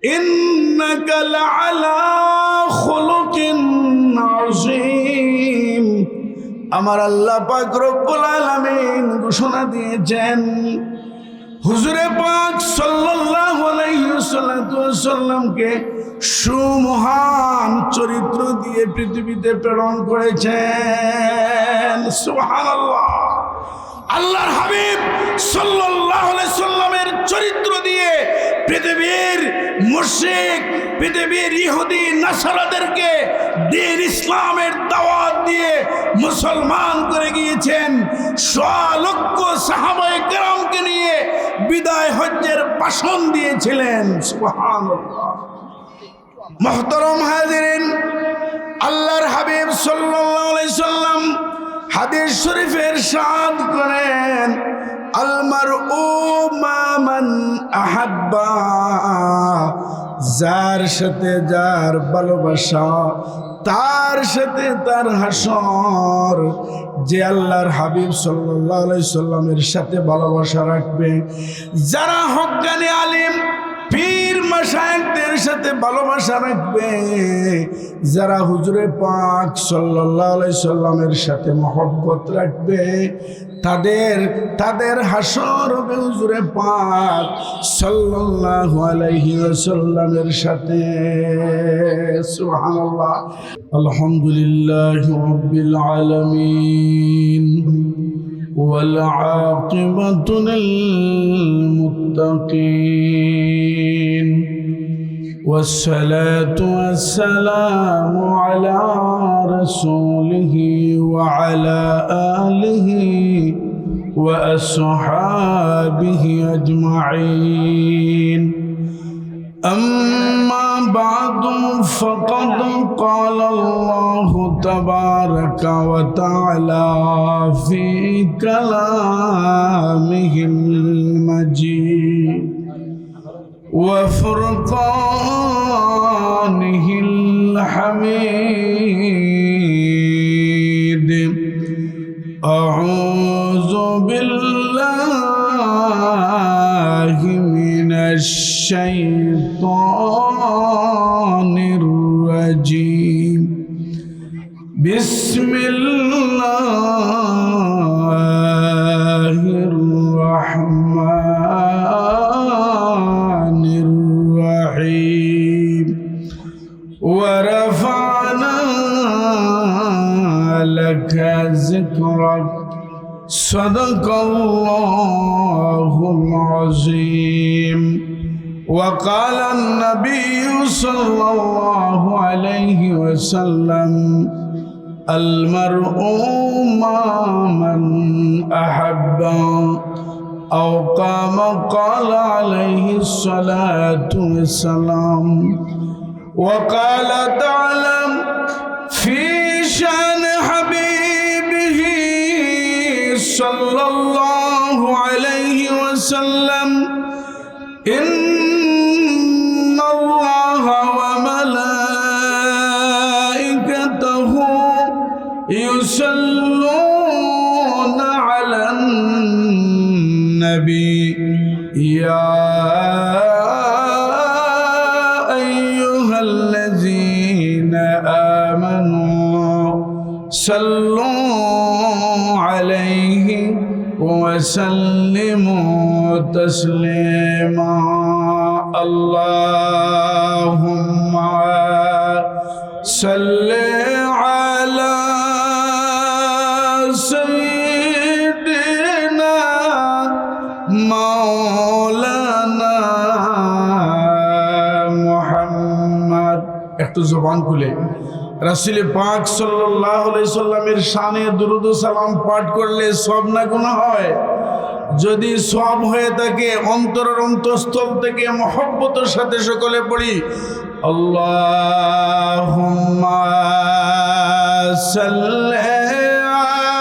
ইন্নাকা লাআলা খুলুকিন আযীম। আমার আল্লাহ পাক রব্বুল আলামিন ঘোষণা দিয়েছেন, হুজুরে পাক সাল্লাল্লাহু আলাইহি ওয়াসাল্লামকে সুমহান চরিত্র দিয়ে পৃথিবীতে প্রেরণ করেছেন। সুবহানাল্লাহ। আল্লাহর হাবিব সাল্লাল্লাহু আলাইহি সাল্লামের চরিত্র দিয়ে পৃথিবীর মুশরিক, পৃথিবীর ইহুদি নাসারাদেরকে দ্বীন ইসলামের দাওয়াত দিয়ে মুসলমান করে গিয়েছেন। লক্ষ সাহাবায়ে কেরামকে নিয়ে বিদায় হজ্জের ভাষণ দিয়েছিলেন। সুবহানাল্লাহ। মুহতারাম হাজিরিন, আল্লাহর হাবিব সাল্লাল্লাহু আলাইহি সাল্লাম হাদিস শরীফে ইরশাদ করেন, আল মারউ মা মান আহাব্বা, যার সাথে যার ভালোবাসা তার সাথে তার হাসর। যে আল্লাহর হাবিব সাল্লাল্লাহু আলাইহি সাল্লামের সাথে ভালোবাসা রাখবে, যারা হক্কানি আলিম পীর মাশায়েখদের সাথে ভালোবাসা রাখবে, যারা হুজুরে পাক সাল্লাল্লাহু আলাইহি সাল্লামের সাথে মহব্বত রাখবে, তাদের হাসর হবে হুজুরে পাক সাল্লাল্লাহু আলাইহি ওয়াসাল্লামের সাথে। সুবহানাল্লাহ। আলহামদুলিল্লাহি রাব্বিল আলামিন ওয়াল আকিবাতু লিল মুত্তাকিন والصلاة والسلام على رسوله وعلى آله وأصحابه أجمعين. أما بعد فقد قال الله تبارك وتعالى في كلامه المجيد وفرقانه الحميد. أعوذ بالله من الشيطان الرجيم. بسم الله الرحمن الرحيم. ورفعنا لك ذكرك. صدق الله العظيم. وقال النبي صلى الله عليه وسلم المرء مع من أحب، أو كما قال عليه الصلاة والسلام. وقال تعالى في شأن حبيبه صلى الله عليه وسلم إن الله وملائكته يصلون على النبي يا أيها الذين آمنوا صلوا عليه وسلموا تسليما. اللهم صل على سيدنا مولانا محمد. একটু জবান খুলে রাসূল পাক সাল্লাল্লাহু আলাইহি সাল্লামের শানে দুরূদ ও সালাম পাঠ করলে সওয়াব না গুনাহ হয়? যদি সওয়াব হয়ে থাকে অন্তরের অন্তঃস্থল থেকে মহব্বতের সাথে সকলে পড়ি, আল্লাহুম্মা সাল্লি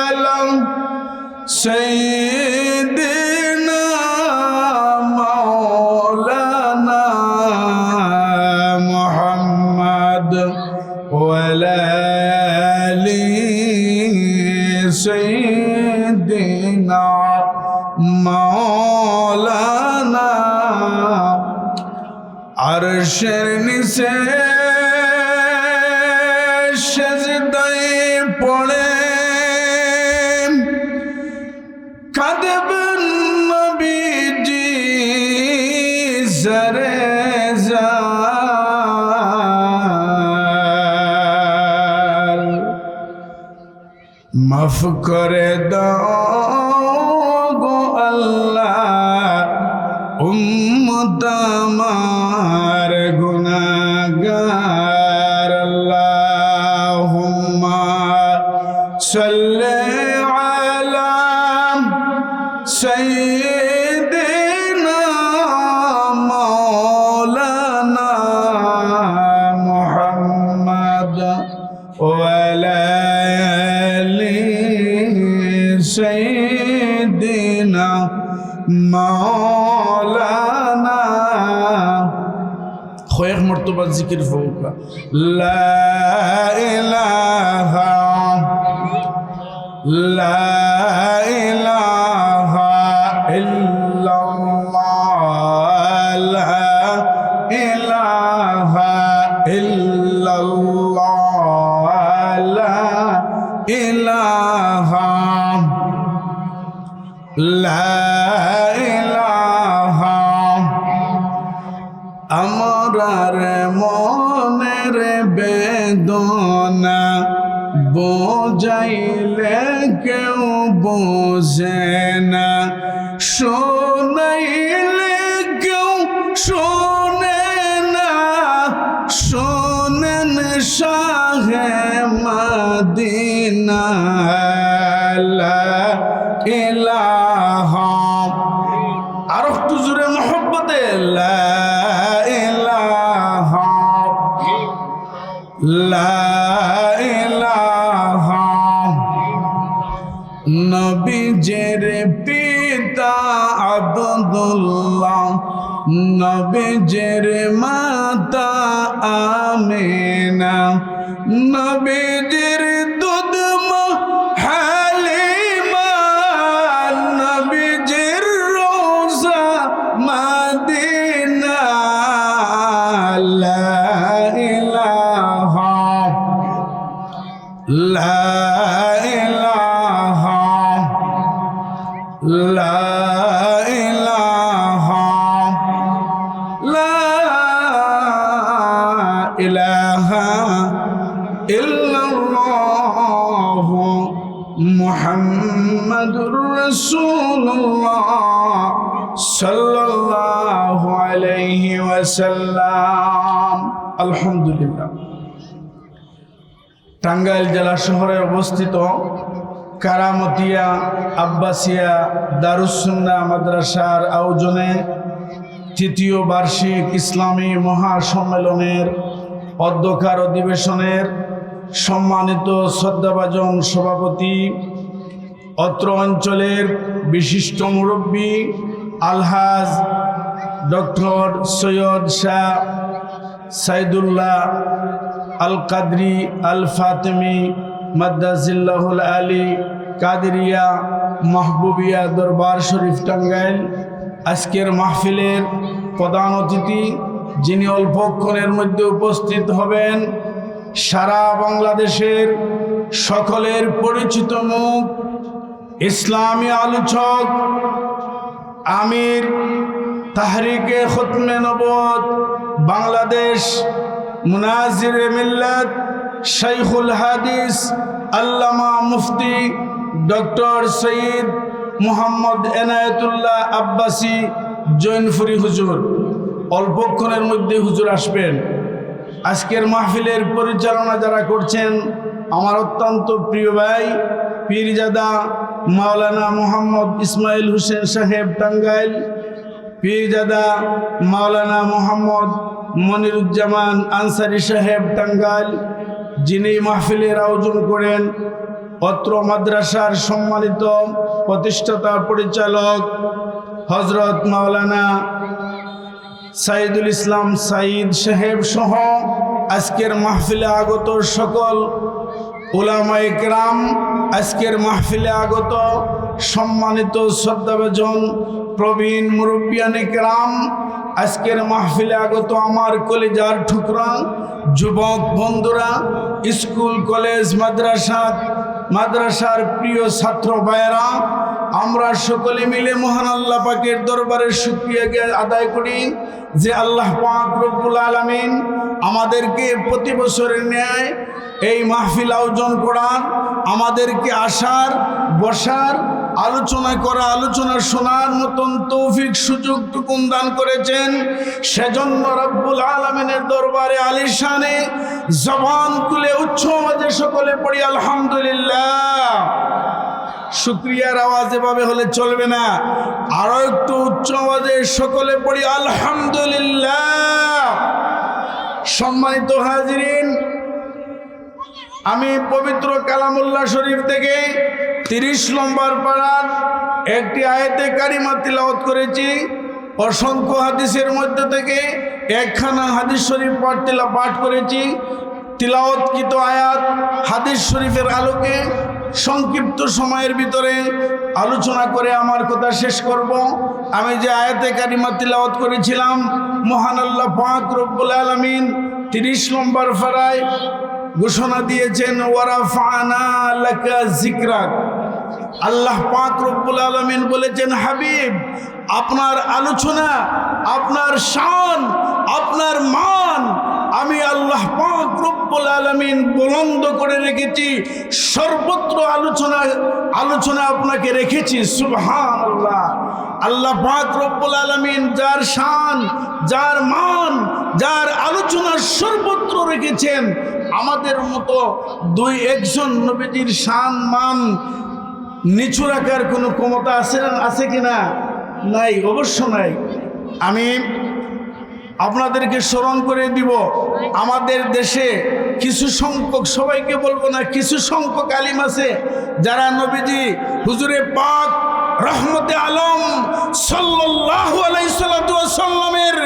আলা সাইয়্যিদিনা মাওলানা মুহাম্মদ ওয়া আলা আলি সাইয়্যিদিনা মাওলানা। আর আরশের নিচে সেজদায় পড়ে কাঁদবেন নবীজি জারে জার। মাফ করে দাও গো আল্লাহ উম্মত আমার গুনাহগার। আল্লাহুম্মা সাল্লি আলা সাইয়্যিদিনা মাওলানা মুহাম্মদ ওয়া আলা আলি সাইয়্যিদিনা মাওলানা। কয়েক মর্তবা জিকির হোক লা ইলাহা লা ইলাহা ইল্লাল্লাহ লা ইলাহা ইল্লাল্লাহ লা ইলাহা লা ইলাহা। আমার মনের বেদনা বোঝাইলে কেউ বোঝে না, শোনাইলে কেউ শোনে না। শোনেন শাহে মদিনা লা ইলাহা। আর একটু জোরে মোহব্বতে লা ইলাহা লা ইলাহা। নবীজের পিতা আব্দুল্লাহ, নবীজের মাতা আমিনা, নবীজের দুধ মা হালিমা, নবীজের রওজা মদিনা লা ইলাহা লা ইলাহা লা ইলাহা লা ইলাহা ইল্লাল্লাহ মুহাম্মাদুর রাসূলুল্লাহ সাল্লাল্লাহু আলাইহি ওয়াসাল্লাম। আলহামদুলিল্লাহ। টাঙ্গাইল জেলা শহরে অবস্থিত কারামতিয়া আব্বাসিয়া দারুস সুন্নাহ মাদ্রাসার আয়োজনে তৃতীয় বার্ষিক ইসলামী মহাসম্মেলনের অধ্যক্ষার অধিবেশনের সম্মানিত শ্রদ্ধাভাজন সভাপতি, অত্র অঞ্চলের বিশিষ্ট মুরব্বী আলহাজ ডক্টর সৈয়দ শাহ সাইদুল্লাহ আল কাদরি আল ফাতেমি মাদ্দাজিল্লাহুল আলী কাদেরিয়া মাহবুবিয়া দরবার শরীফ টাঙ্গাইল। আজকের মাহফিলের প্রধান অতিথি যিনি অল্পক্ষণের মধ্যে উপস্থিত হবেন, সারা বাংলাদেশের সকলের পরিচিত মুখ, ইসলামী আলোচক, আমির তাহরিকে খতমে নবুয়ত বাংলাদেশ, মুনাজিরে মিল্লাত, শাইখুল হাদিস আল্লামা মুফতি ডক্টর সৈয়দ মুহাম্মদ এনায়েতুল্লাহ আব্বাসী জৈনপুরী হুজুর। অল্পক্ষণের মধ্যে হুজুর আসবেন। আজকের মাহফিলের পরিচালনা যারা করছেন আমার অত্যন্ত প্রিয় ভাই পীরজাদা মাওলানা মোহাম্মদ ইসমাইল হোসেন সাহেব টাঙ্গাইল, পীরজাদা মাওলানা মোহাম্মদ মনিরুজ্জামান আনসারি সাহেব টাঙ্গাইল, যিনি মাহফিলের আয়োজন করেন, অত্র মাদ্রাসার সম্মানিত প্রতিষ্ঠাতা পরিচালক হজরত মাওলানা সাইদুল ইসলাম সাইদ সাহেব সহ আজকের মাহফিলে আগত সকল উলামায়ে কেরাম, আজকের মাহফিলে আগত সম্মানিত শ্রদ্ধাভাজন প্রবীণ মুরব্বিয়ানে কেরাম, আজকের মাহফিলে আগত আমার কলেজার ঠুকরা যুবক বন্ধুরা, স্কুল কলেজ মাদ্রাসার প্রিয় ছাত্র ভাইয়েরা, আমরা সকলে মিলে মহান আল্লাহ পাকের দরবারে শুকরিয়া আদায় করি যে আল্লাহ পাক রব্বুল আলামিন আমাদেরকে প্রতি বছরের ন্যায় এই মাহফিল আয়োজন করার, আমাদেরকে আসার, বসার, আলোচনা করা, আলোচনা শোনার মতন তৌফিক সুযোগ টুকুন দান করেছেন। সেজন্য রব্বুল আলামিনের দরবারে আলিশানে জবান খুলে উচ্চ আওয়াজে সকলে পড়ি আলহামদুলিল্লাহ। শুকরিয়ার আওয়াজ এভাবে হলে চলবে না, আরো একটু উচ্চ আওয়াজে সকলে পড়ি আলহামদুলিল্লাহ। সম্মানিত হাজিরিন, আমি পবিত্র কালামুল্লাহ শরীফ থেকে 30 নম্বর পারার একটি আয়াতে কারিমা তিলাওয়াত করেছি। অসংখ্য হাদিসের মধ্যে থেকে একখানা হাদিস শরীফ পাঠ করেছি। তিলাওয়াতকৃত আয়াত হাদিস শরীফের আলোকে সংক্ষিপ্ত সময়ের ভিতরে আলোচনা করে আমার কথা শেষ করব। আমি যে আয়াতে কারিমা তিলাওয়াত করেছিলাম, মহান আল্লাহ পাক রব্বুল আলামিন 30 নম্বর পারায় ঘোষণা দিয়েছেন, ওয়ারাফানা লাকা যিকরাক। আল্লাহ পাক রব্বুল আলামিন বলেছেন, হাবিব, আপনার আলোচনা, আপনার শান, আপনার মান আমি আল্লাহ পাক রব্বুল আলামিন বুলন্দ করে রেখেছি। সর্বত্র আলোচনা আপনাকে রেখেছি। সুবহানাল্লাহ। আল্লাহ পাক রব্বুল আলামিন যার শান, যার মান, যার আলোচনা সর্বত্র রেখেছেন, আমাদের মতো একজন নবীজির শান মান নিচু রাখার কোনো ক্ষমতা আছে কিনা? নাই, অবশ্য নাই। আমি আপনাদেরকে স্মরণ করে দিব, আমাদের দেশে কিছু সংখ্যক, সবাইকে বলবো না, কিছু সংখ্যক আলিম আছে যারা নবীজি হুজুরে পাক রহমতে আলম সাল্লাল্লাহু আলাইহি সাল্লামের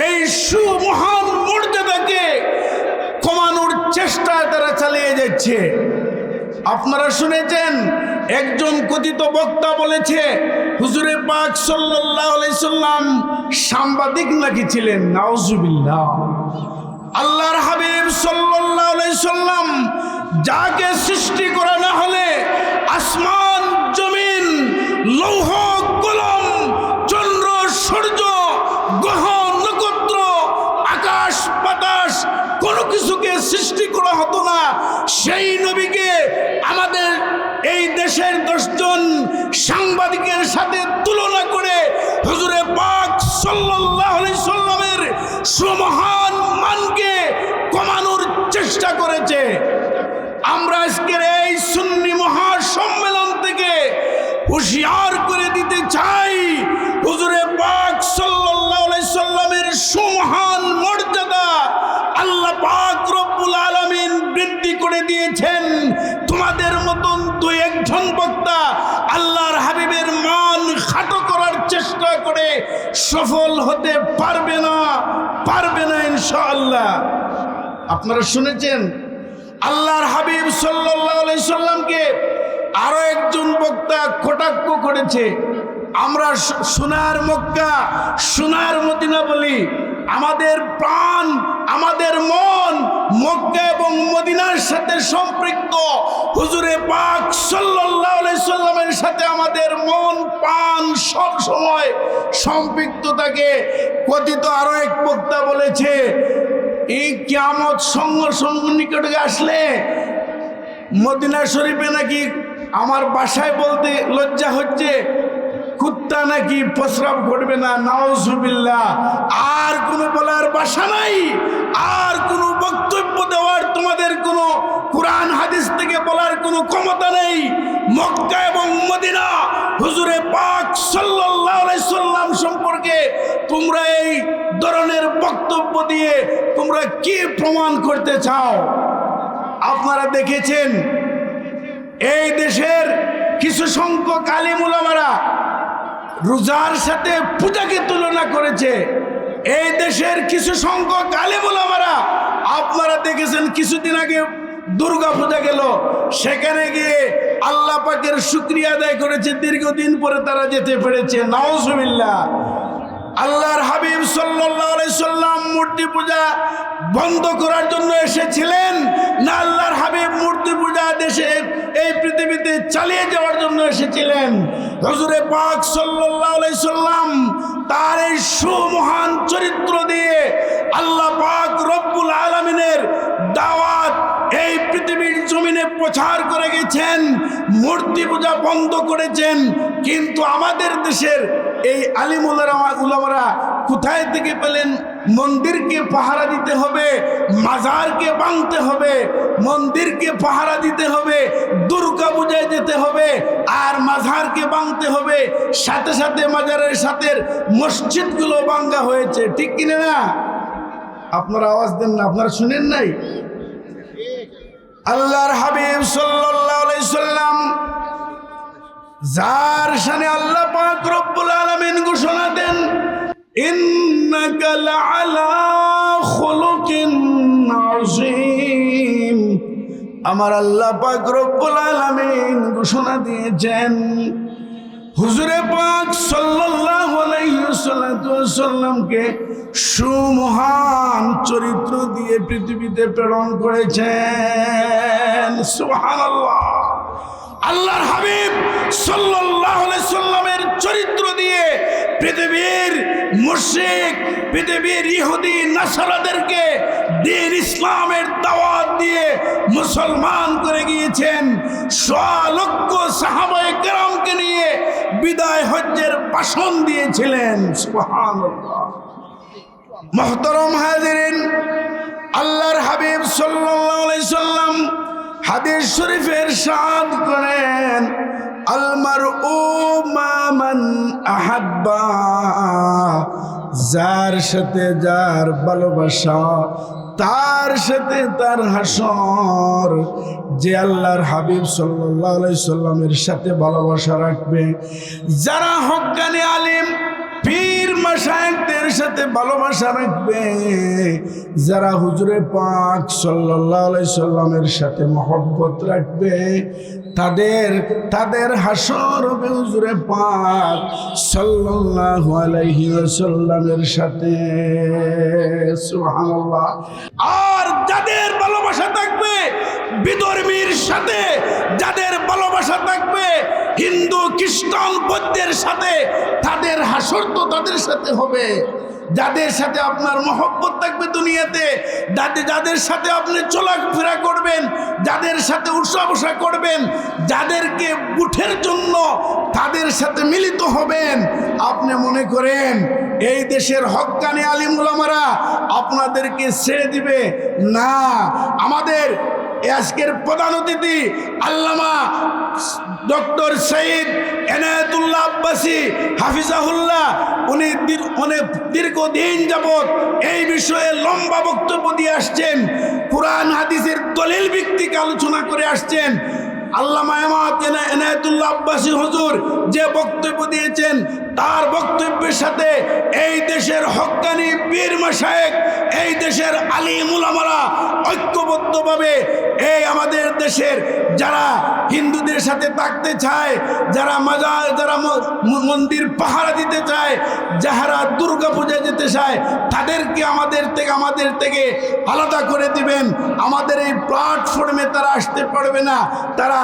এই সুমহান মর্যাদাকে কমানোর চেষ্টা তারা চালিয়ে যাচ্ছে। আপনারা শুনেছেন, একজন কথিত বক্তা বলেছে হুজুরে পাক সাল্লাল্লাহু আলাইহি সাল্লাম সাংবাদিক নাকি ছিলেন। নাউজুবিল্লাহ। আল্লাহর হাবিব সাল্লাল্লাহু আলাইহি সাল্লাম যাকে সৃষ্টি করা না হলে আসমান জমিন, লৌহ কলম, চন্দ্র সূর্য, গ্রহ নক্ষত্র, আকাশ বাতাস কোনো কিছুকে সৃষ্টি করা হতো না, সেই নবীকে আমাদের এই দেশের 10 জন সাংবাদিকের সাথে তুলনা করে হুজুরে পাক সাল্লাল্লাহু আলাইহি সাল্লামের সুমহান মানকে কমানোর চেষ্টা করেছে। আমরা আজকের এই সুন্নি মহাসম্মেলন থেকে হুঁশিয়ার করে দিতে চাই, হুজুরে পাক সাল্লাল্লাহু আলাইহি সাল্লামের সুমহান মর্যাদা আল্লাহ পাক রব্বুল আলামিন বৃদ্ধি করে দিয়েছেন। তোমাদের মতন 2-1 বক্তা আল্লাহর হাবিবের মান খাটো করার চেষ্টা করে সফল হতে পারবে না ইনশাআল্লাহ। আপনারা শুনেছেন, আল্লাহর হাবিব সাল্লাল্লাহু আলাইহি সাল্লামকে আরো একজন বক্তা কটাক্ষ করেছে। আমরা সোনার মক্কা, সোনার মদিনা বলি, আমাদের প্রাণ, আমাদের মন মক্কা এবং মদিনার সাথে সম্পৃক্ত। হুজুরে পাক সাল্লাল্লাহু আলাইহি সাল্লামের সাথে আমাদের মন প্রাণ সব সময় সম্পৃক্ত থাকে। কথিত আরো এক বক্তা বলেছে, এই কিয়ামত নিকটে আসলে মদিনা শরীফে নাকি, আমার বাসায় বলতে লজ্জা হচ্ছে, কুত্তা নাকি প্রস্রাব করবে না। নাউজুবিল্লাহ। আর কোনো বলার ভাষা নাই, আর কোনো বক্তব্য দেওয়ার তোমাদের কোনো কোরআন হাদিস থেকে বলার কোনো ক্ষমতা নেই। মক্কা এবং মদিনা হুজুরে পাক সাল্লাল্লাহু আলাইহি সাল্লাম সম্পর্কে তোমরা এই ধরনের বক্তব্য দিয়ে তোমরা কি প্রমাণ করতে চাও? আপনারা দেখেছেন, এই দেশের কিছু সংখ্যক আলিম উলামারা রোজার সাথে পূজাকে তুলনা করেছে। এই দেশের কিছু সংখ্যক আলিম উলামারা, আপনারা দেখেছেন কিছুদিন আগে দুর্গা পূজা গেল, সেখানে গিয়ে আল্লাহ পাকের শুকরিয়া আদায় করেছে। দীর্ঘদিন পরে তারা যেতে পেরেছে। নাউজুবিল্লাহ। আল্লাহর হাবিব সাল্লাল্লাহু আলাইহি সাল্লাম মূর্তি পূজা বন্ধ করার জন্য এসেছিলেন, না আল্লাহর হাবিব মূর্তি পূজা দেশে এই পৃথিবীতে চালিয়ে যাওয়ার জন্য এসেছিলেন? হুজুরে পাক সাল্লাল্লাহু আলাইহি সাল্লাম তার এই সুমহান চরিত্র দিয়ে আল্লাহ পাক রব্বুল আলামিনের দাওয়াত এই পৃথিবীর জমিনে প্রচার করে গেছেন, মূর্তি পূজা বন্ধ করেছেন। কিন্তু আমাদের দেশের এই আলিম উলামারা কোথায় থেকে পেলেন মন্দিরকে পাহারা দিতে হবে, মাজারকে ভাঙতে হবে, মন্দিরকে পাহারা দিতে হবে, দুর্গা পূজায় যেতে হবে, আর মাজারকে ভাঙতে হবে, সাথে সাথে মাজারের সাথে মসজিদগুলো ভাঙা হয়েছে, ঠিক কিনা না? আপনারা আওয়াজ দেন না, আপনারা শুনেন নাই? আল্লাহর হাবিব সাল্লাল্লাহু আলাইহি সাল্লাম যার শানে আল্লাহ পাক রব্বুল আলামিন ঘোষণা দেন, ইন্নাকা লাআলা খুলুকিন আযীম। আমার আল্লাহ পাক রব্বুল আলামিন ঘোষণা দিয়েছেন, হুজুরে পাক সাল্লাল্লাহু আলাইহি ওয়াসাল্লামকে সুমহান চরিত্র দিয়ে পৃথিবীতে প্রেরণ করেছেন। সুবহানাল্লাহ। আল্লাহর হাবিব সাল্লাল্লাহু আলাইহি সাল্লামের চরিত্র দিয়ে পৃথিবীর মুশরিক, পৃথিবীর ইহুদি নাসারাদেরকে দ্বীন ইসলামের দাওয়াত দিয়ে মুসলমান করে গিয়েছেন। 100 লক্ষ সাহাবায়ে কেরামকে নিয়ে বিদায় হজ্জের ভাষণ দিয়েছিলেন। সুবহানাল্লাহ। মুহতারাম হাজিরিন, আল্লাহর হাবিব সাল্লাল্লাহু আলাইহি সাল্লাম হাদিস শরীফে ইরশাদ করেন, আল মারউ মা মান আহাব্বা। যার সাথে যার ভালোবাসা তার সাথে তার হাসর। যে আল্লাহর হাবিব সাল্লাল্লাহু আলাইহি সাল্লামের সাথে ভালোবাসা রাখবে, যারা হক্কানি আলিম পীর মাশায়েখদের সাথে ভালোবাসা রাখবে, যারা হুজুরে পাক সাল্লাল্লাহু আলাইহি সাল্লামের সাথে মহব্বত রাখবে, তাদের হাসর হবে হুজুরে পাক সাল্লাল্লাহু আলাইহি ওয়াসাল্লামের সাথে। সুবহানাল্লাহ। আর যাদের ভালোবাসা থাকবে বিধর্মীর সাথে, যাদের ভালোবাসা থাকবে হিন্দু খ্রিস্টান বৌদ্ধের সাথে, তাদের হাসর তো তাদের সাথে হবে। যাদের সাথে আপনার মহব্বত থাকবে দুনিয়াতে, যাদের সাথে আপনি চলাফেরা করবেন, যাদের সাথে উঠা বসা করবেন, যাদেরকে বুঠের জন্য তাদের সাথে মিলিত হবেন, আপনি মনে করেন এই দেশের হক্কানি আলিম উলামারা আপনাদেরকে ছেড়ে দিবে? না। আমাদের আজকের প্রধান অতিথি আল্লামা ডক্টর সৈয়দ এনায়েতুল্লাহ আব্বাসী হাফিজাহুল্লাহ, উনি দীর্ঘদিন যাবৎ এই বিষয়ে লম্বা বক্তব্য দিয়ে আসছেন, কুরআন হাদিসের দলিল ভিত্তিক আলোচনা করে আসছেন। আল্লামা এনায়েতুল্লাহ আব্বাসী হুজুর যে বক্তব্য দিয়েছেন, তার বক্তব্যের সাথে এই দেশের হক্কানি পীর মাশায়েখ, এই দেশের আলিম উলামারা ঐক্যবদ্ধভাবে এই আমাদের দেশের যারা হিন্দুদের সাথে থাকতে চায়, যারা মাজার, যারা মন্দির পাহারা দিতে চায়, যারা দুর্গা পূজায় যেতে চায়, তাদেরকে আমাদের থেকে আলাদা করে দিবেন। আমাদের এই প্ল্যাটফর্মে তারা আসতে পারবে না, তারা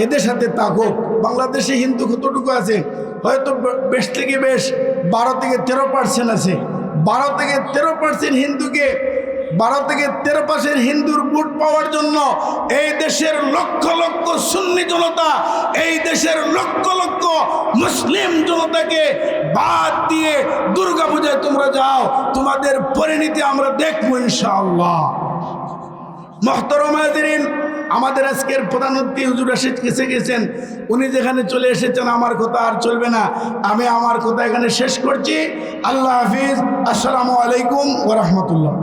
এদের সাথে থাকুক। বাংলাদেশে হিন্দু কতটুকু আছে? হয়তো বেশ থেকে বেশ 12 থেকে 13% আছে। 12 থেকে 13% হিন্দুকে, 12 থেকে 13% হিন্দুর ভোট পাওয়ার জন্য এই দেশের লক্ষ লক্ষ সুন্নি জনতা, এই দেশের লক্ষ লক্ষ মুসলিম জনতাকে বাদ দিয়ে দুর্গা পূজায় তোমরা যাও, তোমাদের পরিণতি আমরা দেখবো ইনশাআল্লাহ। মুহতারাম হাজিরিন, আমাদের আজকের প্রধান অতিথি হুজুর এসে গেছেন, উনি যেখানে চলে এসেছেন আমার কথা আর চলবে না, আমি আমার কথা এখানে শেষ করছি। আল্লাহ হাফিজ। আসসালামু আলাইকুম ওয়া রাহমাতুল্লাহ।